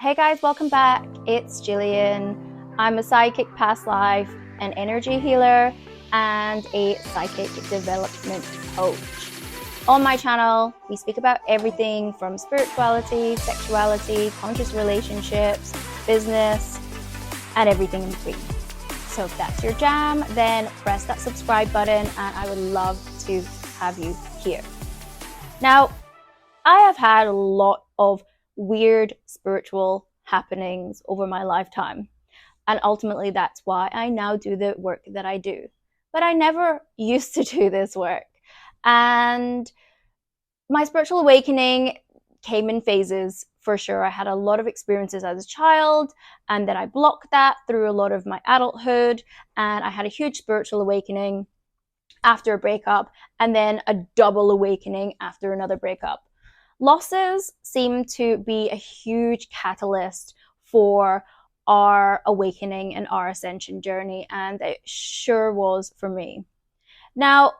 Hey guys, welcome back. It's Gillian. I'm a psychic past life, an energy healer, and a psychic development coach. On my channel, we speak about everything from spirituality, sexuality, conscious relationships, business, and everything in between. So if that's your jam, then press that subscribe button and I would love to have you here. Now, I have had a lot of weird spiritual happenings over my lifetime. And ultimately, that's why I now do the work that I do. But I never used to do this work. And my spiritual awakening came in phases for sure. I had a lot of experiences as a child, and then I blocked that through a lot of my adulthood. And I had a huge spiritual awakening after a breakup, and then a double awakening after another breakup. Losses seem to be a huge catalyst for our awakening and our ascension journey, and it sure was for me. Now,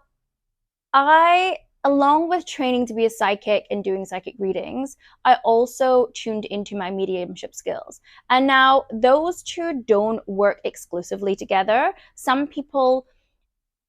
along with training to be a psychic and doing psychic readings, I also tuned into my mediumship skills. And now those two don't work exclusively together. Some people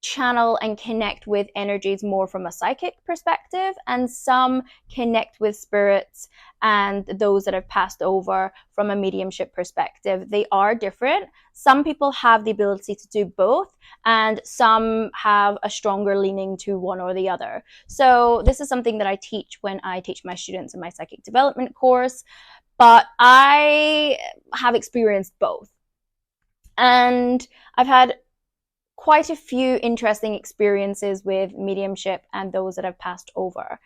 channel and connect with energies more from a psychic perspective, and some connect with spirits and those that have passed over from a mediumship perspective. They are different. Some people have the ability to do both, and some have a stronger leaning to one or the other. So this is something that I teach when I teach my students in my psychic development course, but I have experienced both. And I've had quite a few interesting experiences with mediumship and those that have passed over.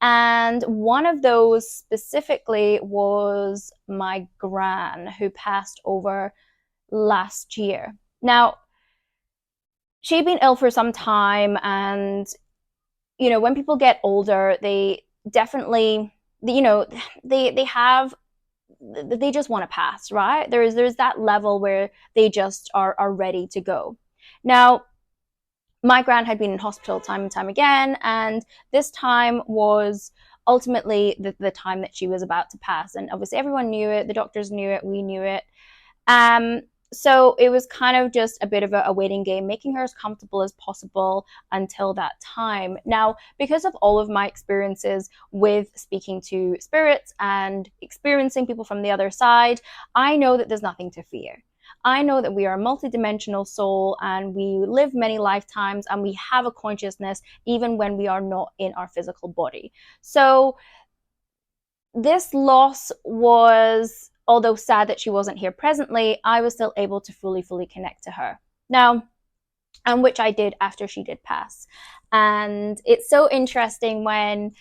And one of those specifically was my gran, who passed over last year. Now, she'd been ill for some time, and, when people get older, they definitely, they just want to pass, right? There's that level where they just are ready to go. Now, my gran had been in hospital time and time again, and this time was ultimately the time that she was about to pass. And obviously everyone knew it, the doctors knew it, we knew it. So it was kind of just a bit of a waiting game, making her as comfortable as possible until that time. Now, because of all of my experiences with speaking to spirits and experiencing people from the other side, I know that there's nothing to fear. I know that we are a multidimensional soul, and we live many lifetimes, and we have a consciousness even when we are not in our physical body. So this loss was, although sad that she wasn't here presently, I was still able to fully connect to her. Now, and which I did after she did pass. And it's so interesting when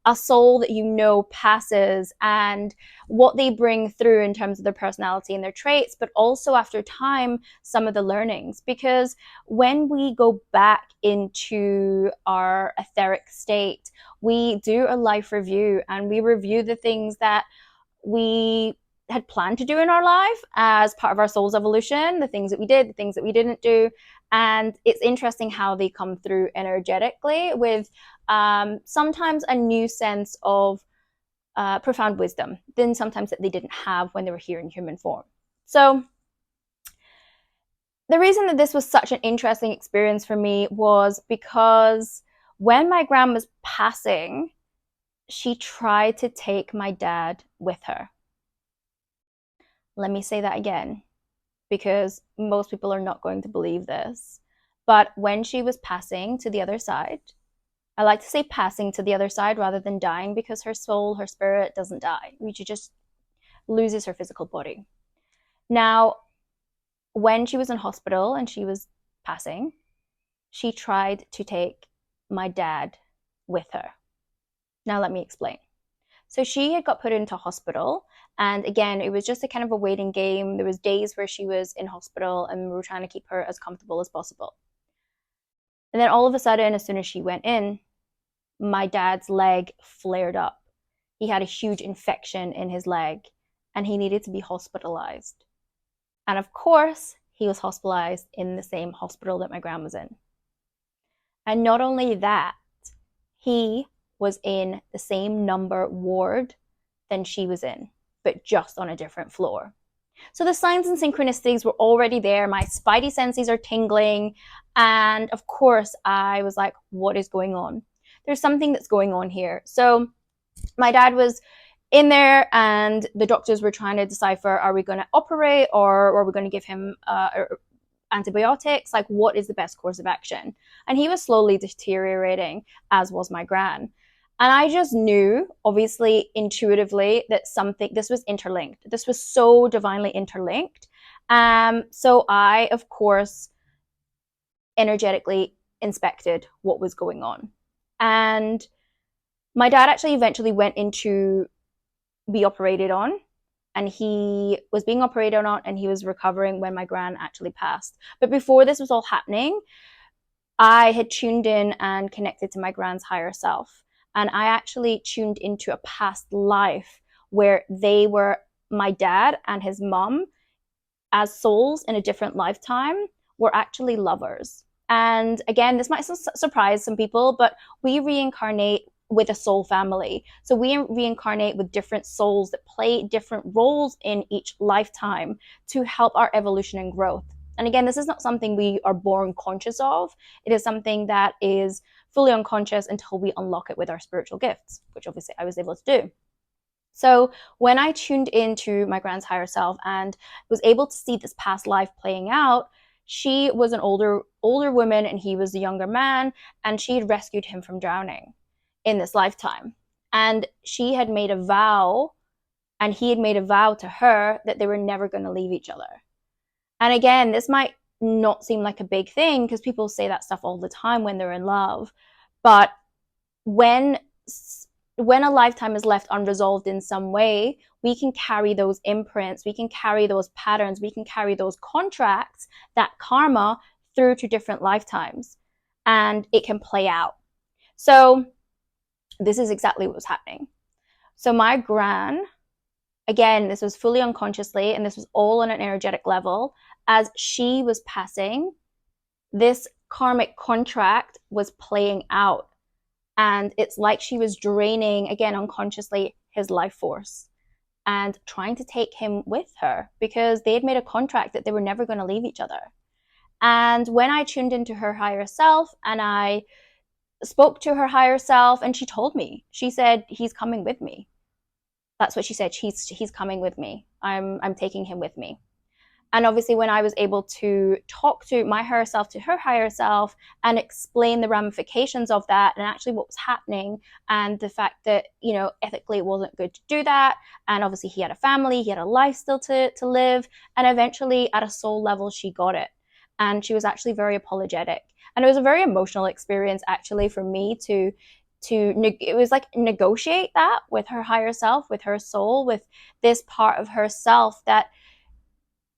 a soul that passes, and what they bring through in terms of their personality and their traits, but also after time, some of the learnings. Because when we go back into our etheric state, we do a life review, and we review the things that we had planned to do in our life as part of our soul's evolution, the things that we did, the things that we didn't do. And it's interesting how they come through energetically with sometimes a new sense of profound wisdom than sometimes that they didn't have when they were here in human form. So the reason that this was such an interesting experience for me was because when my gran was passing, she tried to take my dad with her. Let me say that again, because most people are not going to believe this. But when she was passing to the other side, I like to say passing to the other side rather than dying, because her soul, her spirit doesn't die. She just loses her physical body. Now, when she was in hospital and she was passing, she tried to take my dad with her. Now, let me explain. So she had got put into hospital, and again, it was just a kind of a waiting game. There was days where she was in hospital, and we were trying to keep her as comfortable as possible. And then all of a sudden, as soon as she went in, my dad's leg flared up. He had a huge infection in his leg, and he needed to be hospitalized. And of course, he was hospitalized in the same hospital that my gran was in. And not only that, he was in the same number ward than she was in. but just on a different floor. So the signs and synchronicities were already there. My spidey senses are tingling. And of course, I was like, what is going on? There's something that's going on here. So my dad was in there and the doctors were trying to decipher, are we going to operate or are we going to give him antibiotics? Like, what is the best course of action? And he was slowly deteriorating, as was my gran. And I just knew, obviously, intuitively, that this was interlinked. This was so divinely interlinked. So I, of course, energetically inspected what was going on. And my dad actually eventually went in to be operated on. And he was being operated on and he was recovering when my gran actually passed. But before this was all happening, I had tuned in and connected to my gran's higher self. And I actually tuned into a past life where they were, my dad and his mom, as souls in a different lifetime, were actually lovers. And again, this might surprise some people, but we reincarnate with a soul family. So we reincarnate with different souls that play different roles in each lifetime to help our evolution and growth. And again, this is not something we are born conscious of. It is something that is fully unconscious until we unlock it with our spiritual gifts, which obviously I was able to do. So when I tuned into my gran's higher self and was able to see this past life playing out, she was an older woman and he was a younger man, and she had rescued him from drowning in this lifetime. And she had made a vow, and he had made a vow to her that they were never going to leave each other. And again, this might not seem like a big thing because people say that stuff all the time when they're in love. But when a lifetime is left unresolved in some way, we can carry those imprints, we can carry those patterns, we can carry those contracts, that karma, through to different lifetimes. And it can play out. So this is exactly what was happening. So my gran, again, this was fully unconsciously, and this was all on an energetic level. As she was passing, this karmic contract was playing out. And it's like she was draining, again, unconsciously, his life force and trying to take him with her because they had made a contract that they were never going to leave each other. And when I tuned into her higher self and I spoke to her higher self, and she told me, she said, he's coming with me. That's what she said. He's coming with me. I'm taking him with me. And obviously when I was able to talk to my higher self, to her higher self, and explain the ramifications of that and actually what was happening and the fact that, you know, ethically it wasn't good to do that. And obviously he had a family, he had a life still to live. And eventually at a soul level, she got it. And she was actually very apologetic. And it was a very emotional experience actually for me to it was like negotiate that with her higher self, with her soul, with this part of herself that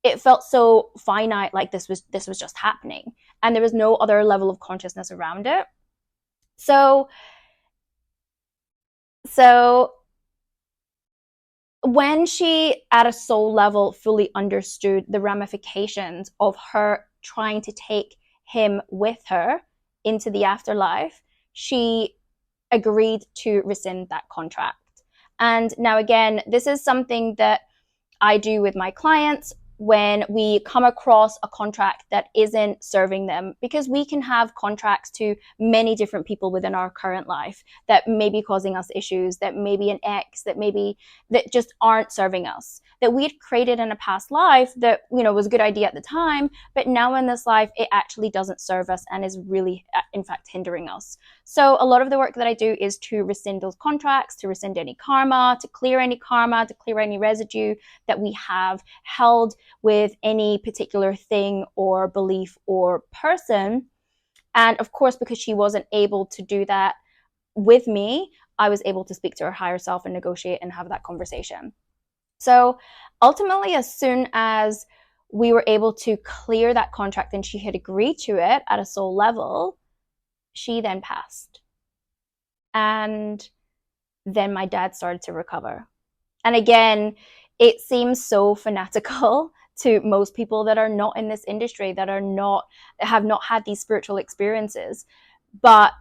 it felt so finite, like this was just happening and there was no other level of consciousness around it. So when she at a soul level fully understood the ramifications of her trying to take him with her into the afterlife, she agreed to rescind that contract. And now again, this is something that I do with my clients when we come across a contract that isn't serving them, because we can have contracts to many different people within our current life that may be causing us issues, that may be an ex, that just aren't serving us, that we had created in a past life that, you know, was a good idea at the time, but now in this life it actually doesn't serve us and is really in fact hindering us. So a lot of the work that I do is to rescind those contracts, to rescind any karma, to clear any residue that we have held with any particular thing or belief or person. And of course, because she wasn't able to do that with me, I was able to speak to her higher self and negotiate and have that conversation. So ultimately, as soon as we were able to clear that contract and she had agreed to it at a soul level, she then passed. And then my dad started to recover. And again, it seems so fanatical to most people that are not in this industry, that have not had these spiritual experiences, but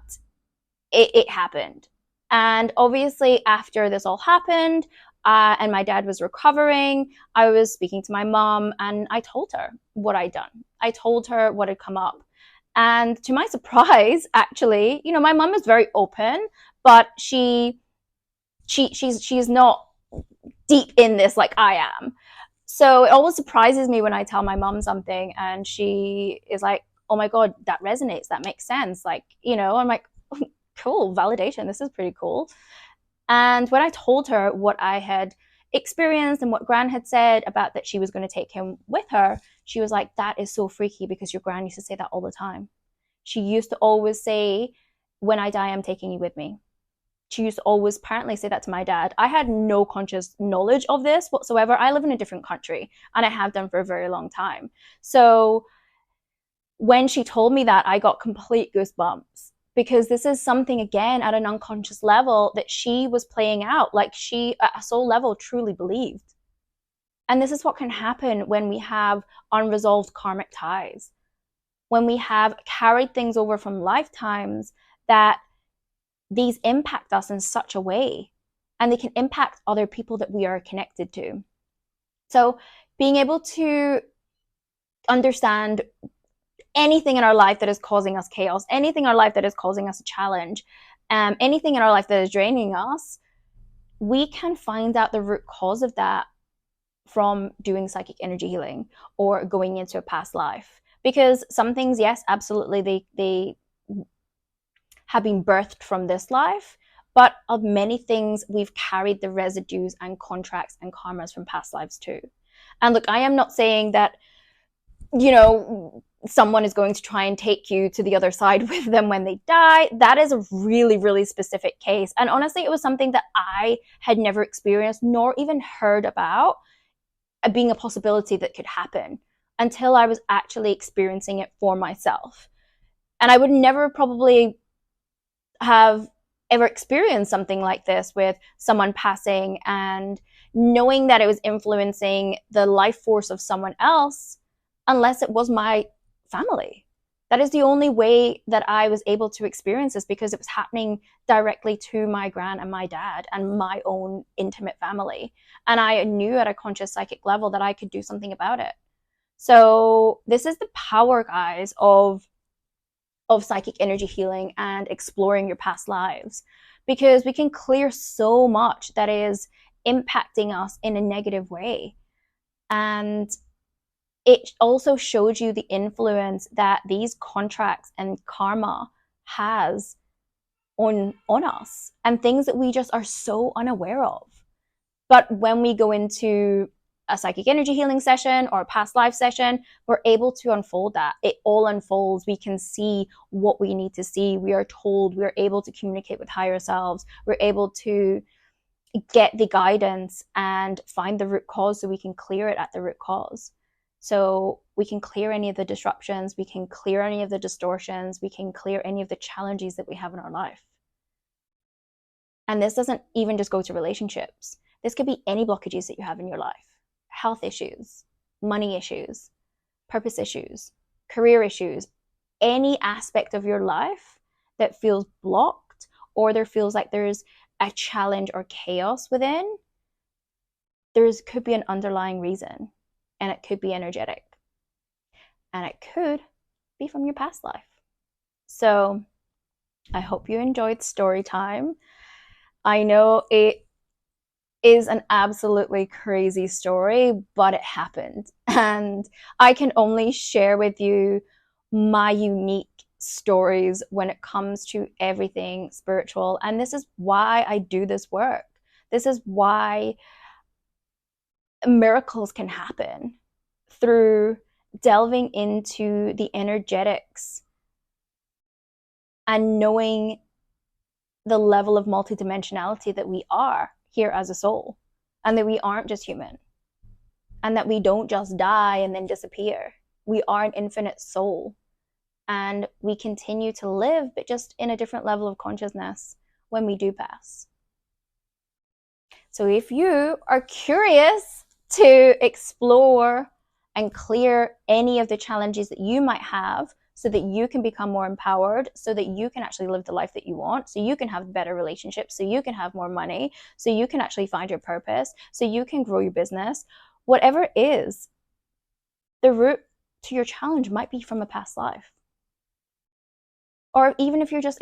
it happened. And obviously after this all happened, and my dad was recovering, I was speaking to my mom, and I told her what I'd done. I told her what had come up. And to my surprise, actually, you know, my mom is very open, but she's not deep in this like I am. So it always surprises me when I tell my mom something and she is like, oh my God, that resonates. That makes sense. Like, you know, I'm like, cool, validation. This is pretty cool. And when I told her what I had experienced and what Gran had said about that she was going to take him with her, she was like, that is so freaky because your Gran used to say that all the time. She used to always say, when I die, I'm taking you with me. She used to always apparently say that to my dad. I had no conscious knowledge of this whatsoever. I live in a different country and I have done for a very long time. So when she told me that, I got complete goosebumps because this is something, again, at an unconscious level that she was playing out, like she at a soul level truly believed. And this is what can happen when we have unresolved karmic ties, when we have carried things over from lifetimes that these impact us in such a way, and they can impact other people that we are connected to. So being able to understand anything in our life that is causing us chaos, anything in our life that is causing us a challenge, anything in our life that is draining us, we can find out the root cause of that from doing psychic energy healing or going into a past life. Because some things, yes, absolutely, they have been birthed from this life, but of many things, we've carried the residues and contracts and karmas from past lives too. And look, I am not saying that, you know, someone is going to try and take you to the other side with them when they die. That is a really, really specific case. And honestly, it was something that I had never experienced nor even heard about being a possibility that could happen until I was actually experiencing it for myself. And I would never probably have ever experienced something like this with someone passing and knowing that it was influencing the life force of someone else unless it was my family. That is the only way that I was able to experience this, because it was happening directly to my gran and my dad and my own intimate family. And I knew at a conscious psychic level that I could do something about it. So this is the power, guys, of psychic energy healing and exploring your past lives, because we can clear so much that is impacting us in a negative way. And it also shows you the influence that these contracts and karma has on us, and things that we just are so unaware of. But when we go into a psychic energy healing session or a past life session, we're able to unfold that. It all unfolds. We can see what we need to see. We are told, we're able to communicate with higher selves. We're able to get the guidance and find the root cause so we can clear it at the root cause. So we can clear any of the disruptions, we can clear any of the distortions, we can clear any of the challenges that we have in our life. And this doesn't even just go to relationships. This could be any blockages that you have in your life. Health issues, money issues, purpose issues, career issues, any aspect of your life that feels blocked, or there feels like there's a challenge or chaos within, could be an underlying reason, and it could be energetic, and it could be from your past life. So I hope you enjoyed story time. I know it is an absolutely crazy story, but it happened. And I can only share with you my unique stories when it comes to everything spiritual. And this is why I do this work. This is why miracles can happen, through delving into the energetics and knowing the level of multidimensionality that we are here as a soul, and that we aren't just human, and that we don't just die and then disappear. We are an infinite soul, and we continue to live, but just in a different level of consciousness when we do pass. So if you are curious to explore and clear any of the challenges that you might have so that you can become more empowered, so that you can actually live the life that you want, so you can have better relationships, so you can have more money, so you can actually find your purpose, so you can grow your business. Whatever it is, the root to your challenge might be from a past life. Or even if you're just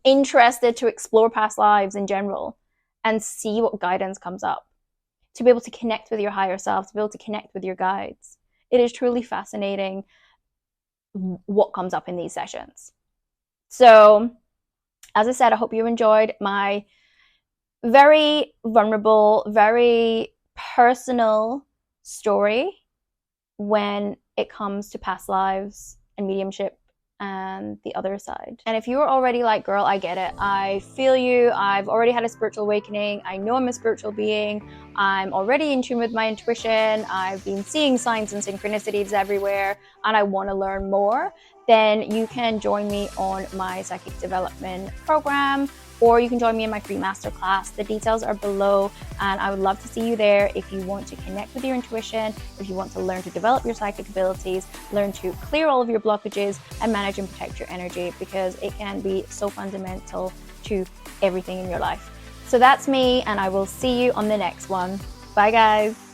interested to explore past lives in general and see what guidance comes up, to be able to connect with your higher self, to be able to connect with your guides. It is truly fascinating what comes up in these sessions. So, as I said, I hope you enjoyed my very vulnerable, very personal story when it comes to past lives and mediumship and the other side. And if you're already like, girl, I get it, I feel you, I've already had a spiritual awakening, I know I'm a spiritual being, I'm already in tune with my intuition, I've been seeing signs and synchronicities everywhere, and I want to learn more, then you can join me on my psychic development program, or you can join me in my free masterclass. The details are below, and I would love to see you there if you want to connect with your intuition, if you want to learn to develop your psychic abilities, learn to clear all of your blockages, and manage and protect your energy, because it can be so fundamental to everything in your life. So that's me, and I will see you on the next one. Bye, guys.